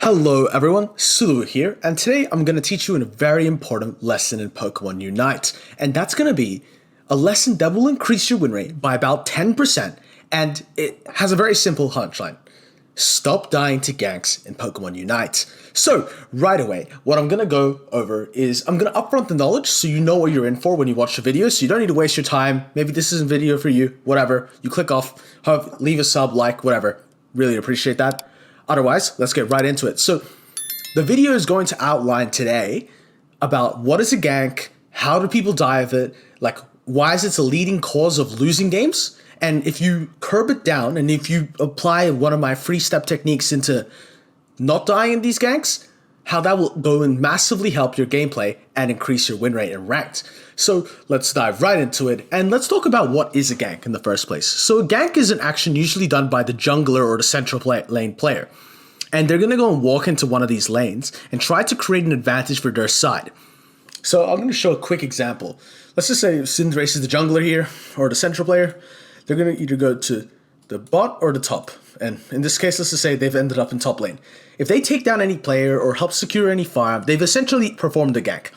Hello everyone, Sulu here, and today I'm going to teach you a very important lesson in Pokemon Unite, and that's going to be a lesson that will increase your win rate by about 10%, and it has a very simple punchline. Stop dying to ganks in Pokemon Unite. So, right away, what I'm going to go over is I'm going to upfront the knowledge so you know what you're in for when you watch the video, so you don't need to waste your time. Maybe this isn't a video for you, whatever. You click off, leave a sub, like, whatever. Really appreciate that. Otherwise, let's get right into it. So the video is going to outline today about what is a gank, how do people die of it, like why is it a leading cause of losing games, and if you curb it down and if you apply one of my free step techniques into not dying in these ganks, how that will go and massively help your gameplay and increase your win rate in ranked. So let's dive right into it, and let's talk about what is a gank in the first place. So a gank is an action usually done by the jungler or the central lane player, and they're going to go and walk into one of these lanes and try to create an advantage for their side. So I'm going to show a quick example. Let's just say Cinderace is the jungler here, or the central player. They're going to either go to the bot or the top, and in this case, let's just say they've ended up in top lane. If they take down any player or help secure any farm, they've essentially performed a gank.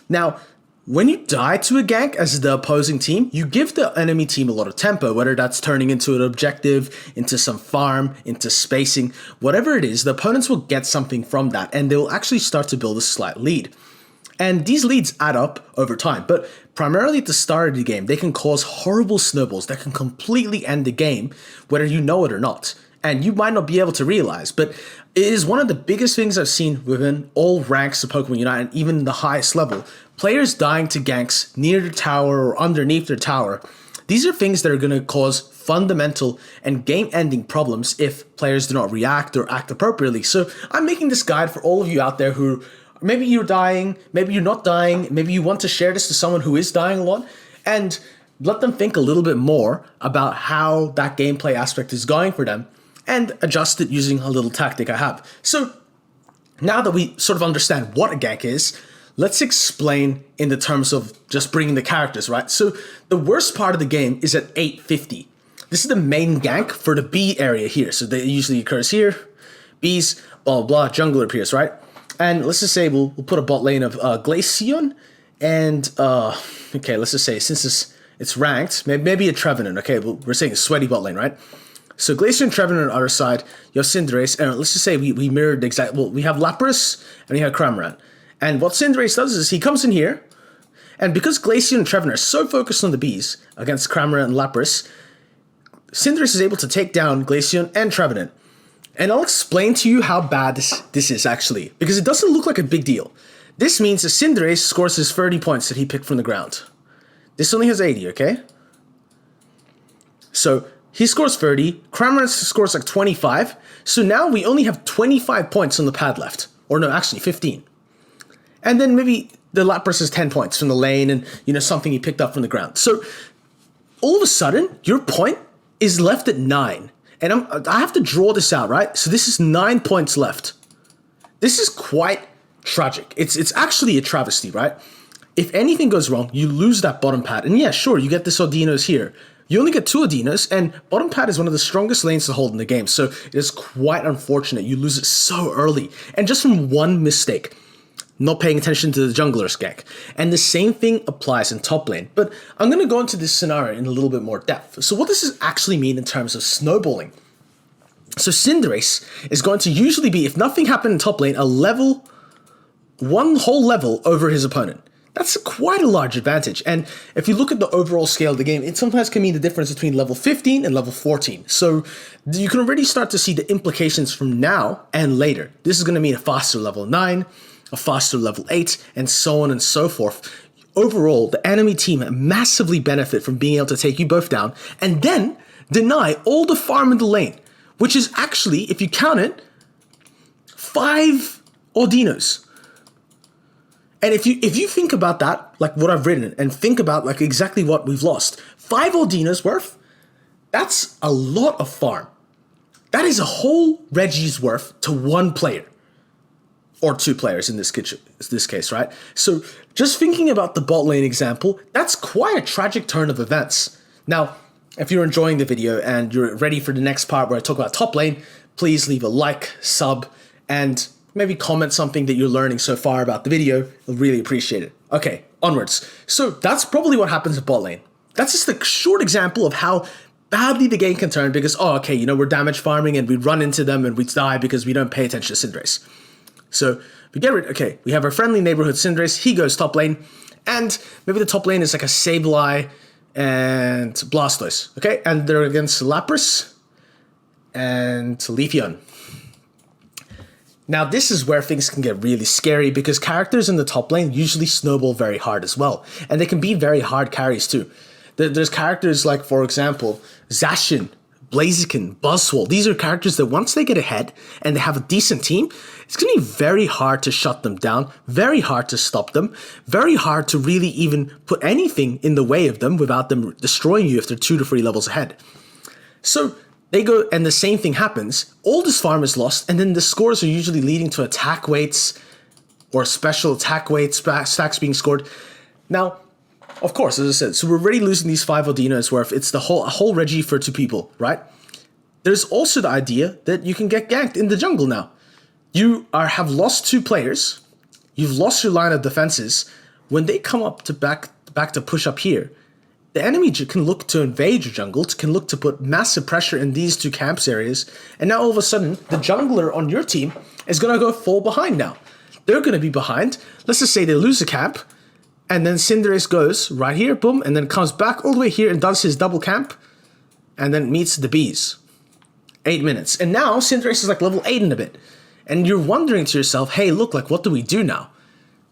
Now, when you die to a gank as the opposing team, you give the enemy team a lot of tempo, whether that's turning into an objective, into some farm, into spacing, whatever it is, the opponents will get something from that, and they will actually start to build a slight lead. And these leads add up over time, but primarily at the start of the game, they can cause horrible snowballs that can completely end the game, whether you know it or not. And you might not be able to realize, but it is one of the biggest things I've seen within all ranks of Pokemon Unite, and even the highest level. Players dying to ganks near the tower or underneath their tower. These are things that are going to cause fundamental and game-ending problems if players do not react or act appropriately. So I'm making this guide for all of you out there who maybe you're dying, maybe you're not dying, maybe you want to share this to someone who is dying a lot, and let them think a little bit more about how that gameplay aspect is going for them, and adjust it using a little tactic I have. So now that we sort of understand what a gank is, let's explain in the terms of just bringing the characters, right? So the worst part of the game is at 850. This is the main gank for the B area here. So that usually occurs here. B's, blah, blah, jungler appears, right? And let's just say we'll put a bot lane of Glaceon and, okay, let's just say since it's ranked, maybe a Trevenant, okay? We're saying a sweaty bot lane, right? So Glaceon and Trevenant on the other side, you have Cinderace, and let's just say we mirrored the exact, well, we have Lapras and we have Cramorant. And what Cinderace does is he comes in here, and because Glaceon and Trevenant are so focused on the bees against Cramorant and Lapras, Cinderace is able to take down Glaceon and Trevenant. And I'll explain to you how bad this is actually, because it doesn't look like a big deal. This means that Cinderace scores his 30 points that he picked from the ground. This only has 80, okay? So he scores 30, Cramorant scores like 25, so now we only have 25 points on the pad left. Or no, actually 15. And then maybe the Lapras has 10 points from the lane and, something he picked up from the ground. So all of a sudden, your point is left at 9. And I have to draw this out, right? So this is 9 points left. This is quite tragic. It's actually a travesty, right? If anything goes wrong, you lose that bottom pad. And yeah, sure, you get this Audinos here. You only get 2 Audinos, and bottom pad is one of the strongest lanes to hold in the game. So it is quite unfortunate you lose it so early. And just from one mistake. Not paying attention to the jungler's gank. And the same thing applies in top lane. But I'm going to go into this scenario in a little bit more depth. So what does this actually mean in terms of snowballing? So Cinderace is going to usually be, if nothing happened in top lane, one whole level over his opponent. That's quite a large advantage. And if you look at the overall scale of the game, it sometimes can mean the difference between level 15 and level 14. So you can already start to see the implications from now and later. This is going to mean a faster level 9, a faster level 8, and so on and so forth. Overall, the enemy team massively benefit from being able to take you both down and then deny all the farm in the lane, which is actually, if you count it, 5 Audinos. And if you think about that, like what I've written, and think about like exactly what we've lost, 5 Audinos worth, that's a lot of farm. That is a whole Reggie's worth to one player. Or 2 players in this case, right? So just thinking about the bot lane example, that's quite a tragic turn of events. Now, if you're enjoying the video and you're ready for the next part where I talk about top lane, please leave a like, sub, and maybe comment something that you're learning so far about the video. I'll really appreciate it. Okay, onwards. So that's probably what happens at bot lane. That's just a short example of how badly the game can turn because, oh, okay, you know, we're damage farming and we run into them and we die because we don't pay attention to Cinderace. So we get rid, okay, we have our friendly neighborhood Cinderace, he goes top lane, and maybe the top lane is like a Sableye and Blastoise, okay? And they're against Lapras and Leafeon. Now this is where things can get really scary because characters in the top lane usually snowball very hard as well, and they can be very hard carries too. There's characters like, for example, Zacian, Blaziken, Buzzwole. These are characters that once they get ahead and they have a decent team, it's going to be very hard to shut them down, very hard to stop them, very hard to really even put anything in the way of them without them destroying you if they're 2 to 3 levels ahead. So they go, and the same thing happens. All this farm is lost, and then the scores are usually leading to attack weights or special attack weights, stacks being scored. Now, of course, as I said, so we're already losing these 5 Odinas where it's the whole Reggie for 2 people, right? There's also the idea that you can get ganked in the jungle now. You have lost 2 players. You've lost your line of defenses. When they come up to back to push up here, the enemy can look to invade your jungle, can look to put massive pressure in these 2 camps areas, and now all of a sudden, the jungler on your team is going to go full behind now. They're going to be behind. Let's just say they lose a camp, and then Cinderace goes right here, boom, and then comes back all the way here and does his double camp, and then meets the bees. 8 minutes. And now Cinderace is like level 8 and a bit. And you're wondering to yourself, hey, look, like, what do we do now?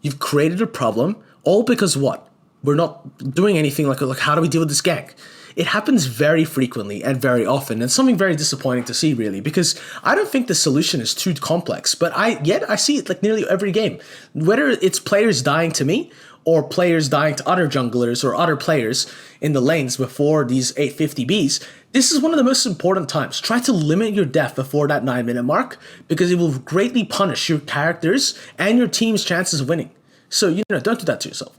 You've created a problem, all because what? We're not doing anything like how do we deal with this gank? It happens very frequently and very often, and something very disappointing to see, really, because I don't think the solution is too complex, but I see it like nearly every game. Whether it's players dying to me, or players dying to other junglers or other players in the lanes before these 850 Bs, this is one of the most important times. Try to limit your death before that 9-minute mark because it will greatly punish your characters and your team's chances of winning. So, you know, don't do that to yourself.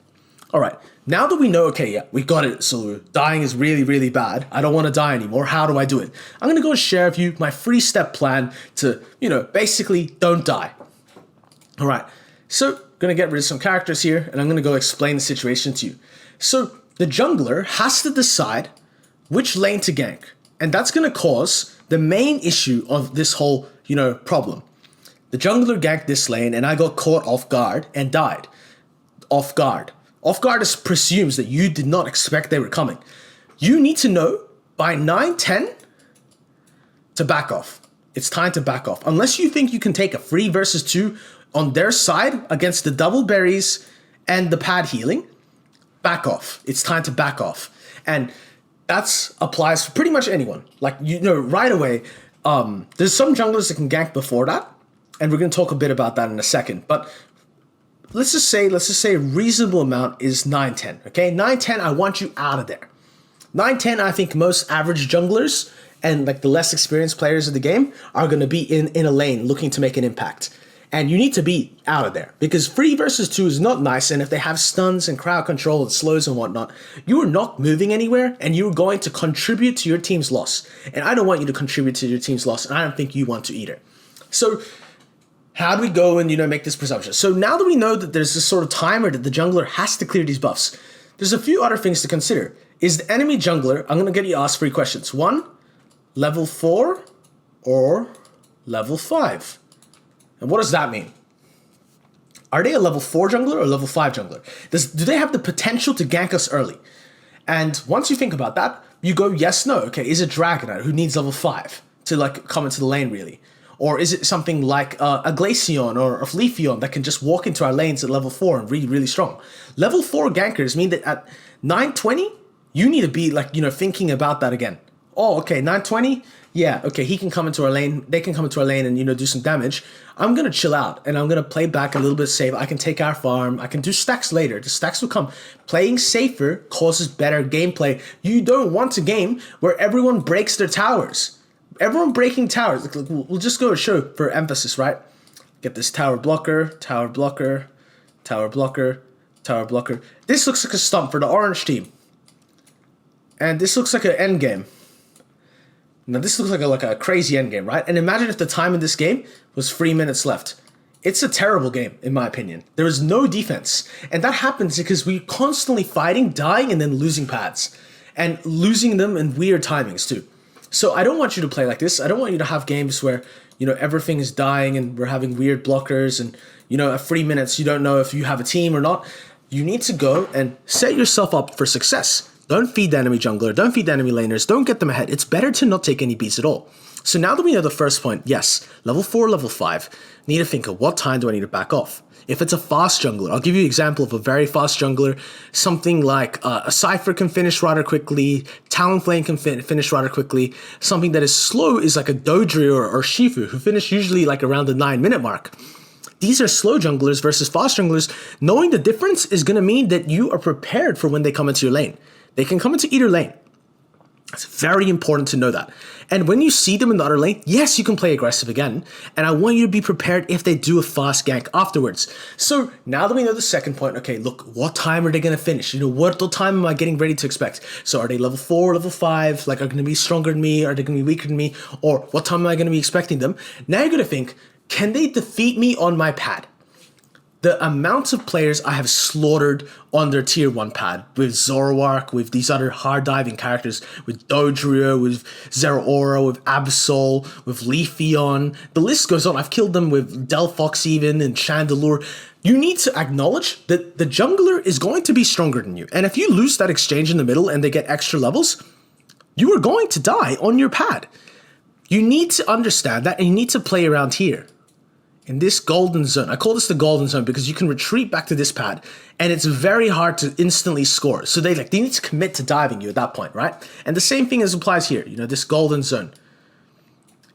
All right, now that we know, okay, yeah, we got it, so dying is really, really bad. I don't want to die anymore. How do I do it? I'm going to go share with you my 3-step plan to, you know, basically don't die. All right, so going to get rid of some characters here, and I'm going to go explain the situation to you. So the jungler has to decide which lane to gank, and that's going to cause the main issue of this whole, you know, problem. The jungler ganked this lane, and I got caught off guard and died. Off guard. Off guard presumes that you did not expect they were coming. You need to know by 9-10 to back off. It's time to back off. Unless you think you can take a 3 versus 2 on their side against the double berries and the pad healing, back off. It's time to back off. And that applies for pretty much anyone. Like, you know, right away, there's some junglers that can gank before that, and we're going to talk a bit about that in a second. But let's just say a reasonable amount is 9-10, okay? 9-10, I want you out of there. 9-10, I think most average junglers and like the less experienced players of the game are going to be in a lane looking to make an impact. And you need to be out of there because 3 versus 2 is not nice. And if they have stuns and crowd control and slows and whatnot, you are not moving anywhere and you're going to contribute to your team's loss. And I don't want you to contribute to your team's loss, and I don't think you want to either. So how do we go and, you know, make this presumption? So now that we know that there's this sort of timer that the jungler has to clear these buffs, there's a few other things to consider. Is the enemy jungler, I'm going to get you asked 3 questions. 1, level 4 or level 5? And what does that mean? Are they a level 4 jungler or a level 5 jungler? Do they have the potential to gank us early? And once you think about that, you go yes, no. Okay, is it Dragonite who needs level 5 to like come into the lane really? Or is it something like a Glaceon or a Leafeon that can just walk into our lanes at level 4 and really, really strong? Level 4 gankers mean that at 920, you need to be like, you know, thinking about that again. Oh, okay, 920? Yeah, okay, he can come into our lane, they can come into our lane and, you know, do some damage. I'm going to chill out and I'm going to play back a little bit safe. I can take our farm. I can do stacks later. The stacks will come. Playing safer causes better gameplay. You don't want a game where everyone breaks their towers. Everyone breaking towers. We'll just go to show for emphasis, right? Get this tower blocker, tower blocker, tower blocker, tower blocker. This looks like a stump for the orange team. And this looks like an end game. Now this looks like a crazy endgame, right? And imagine if the time in this game was 3 minutes left. It's a terrible game, in my opinion. There is no defense. And that happens because we're constantly fighting, dying, and then losing pads. And losing them in weird timings, too. So I don't want you to play like this. I don't want you to have games where, everything is dying and we're having weird blockers and, at 3 minutes you don't know if you have a team or not. You need to go and set yourself up for success. Don't feed the enemy jungler. Don't feed the enemy laners. Don't get them ahead. It's better to not take any beats at all. So now that we know the first point, yes, level 4, level 5, need to think of what time do I need to back off. If it's a fast jungler, I'll give you an example of a very fast jungler. Something like a Cypher can finish rather quickly, Talonflame can finish rather quickly. Something that is slow is like a Dodri or Shifu, who finish usually like around the 9-minute mark. These are slow junglers versus fast junglers. Knowing the difference is going to mean that you are prepared for when they come into your lane. They can come into either lane. It's very important to know that. And when you see them in the other lane, yes, you can play aggressive again. And I want you to be prepared if they do a fast gank afterwards. So now that we know the second point, okay, look, what time are they going to finish? What time am I getting ready to expect? So are they level 4, level 5? Like, are they going to be stronger than me? Are they going to be weaker than me? Or what time am I going to be expecting them? Now you're going to think, can they defeat me on my pad? The amount of players I have slaughtered on their tier 1 pad with Zoroark, with these other hard diving characters, with Dodrio, with Zeraora, with Absol, with Leafeon, the list goes on. I've killed them with Delphox even and Chandelure. You need to acknowledge that the jungler is going to be stronger than you. And if you lose that exchange in the middle and they get extra levels, you are going to die on your pad. You need to understand that and you need to play around here. In this golden zone, I call this the golden zone because you can retreat back to this pad and it's very hard to instantly score. So they need to commit to diving you at that point, right? And the same thing as applies here, this golden zone.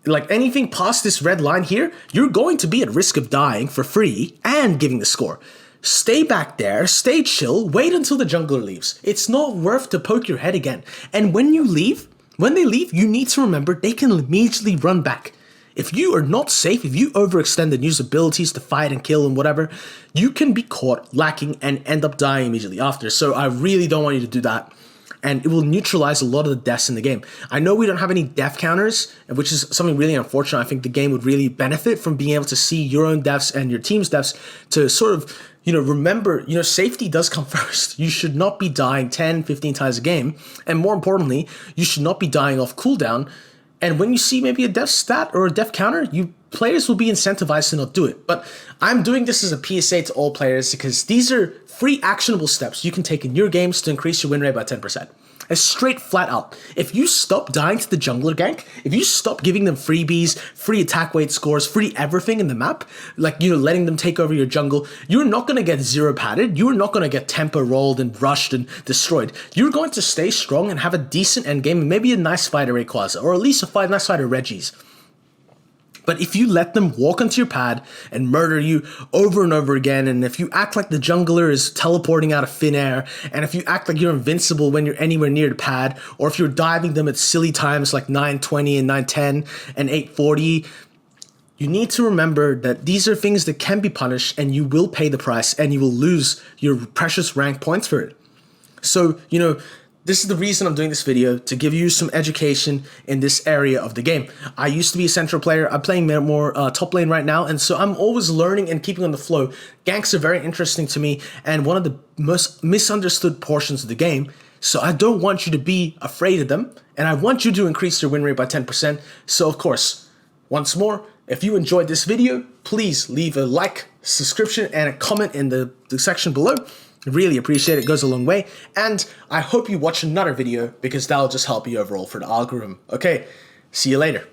Like anything past this red line here, you're going to be at risk of dying for free and giving the score. Stay back there, stay chill, wait until the jungler leaves. It's not worth to poke your head again. And when they leave, you need to remember they can immediately run back. If you are not safe, if you overextend and use abilities to fight and kill and whatever, you can be caught lacking and end up dying immediately after. So I really don't want you to do that. And it will neutralize a lot of the deaths in the game. I know we don't have any death counters, which is something really unfortunate. I think the game would really benefit from being able to see your own deaths and your team's deaths to sort of, remember, safety does come first. You should not be dying 10, 15 times a game. And more importantly, you should not be dying off cooldown. And when you see maybe a death stat or a death counter, players will be incentivized to not do it. But I'm doing this as a PSA to all players because these are free actionable steps you can take in your games to increase your win rate by 10%. It's straight flat out. If you stop dying to the jungler gank, if you stop giving them freebies, free attack weight scores, free everything in the map, letting them take over your jungle, you're not going to get zero padded. You're not going to get tempo rolled and rushed and destroyed. You're going to stay strong and have a decent endgame and maybe a nice fighter Rayquaza or at least a nice fighter Regis. But if you let them walk onto your pad and murder you over and over again, and if you act like the jungler is teleporting out of thin air, and if you act like you're invincible when you're anywhere near the pad, or if you're diving them at silly times like 9:20 and 9:10 and 8:40, you need to remember that these are things that can be punished and you will pay the price and you will lose your precious rank points for it. So, this is the reason I'm doing this video, to give you some education in this area of the game. I used to be a central player. I'm playing more top lane right now, and so I'm always learning and keeping on the flow. Ganks are very interesting to me and one of the most misunderstood portions of the game, so I don't want you to be afraid of them, and I want you to increase your win rate by 10%. So of course, once more, if you enjoyed this video, please leave a like, subscription, and a comment in the section below. Really appreciate it. It goes a long way. And I hope you watch another video because that'll just help you overall for the algorithm. Okay, see you later.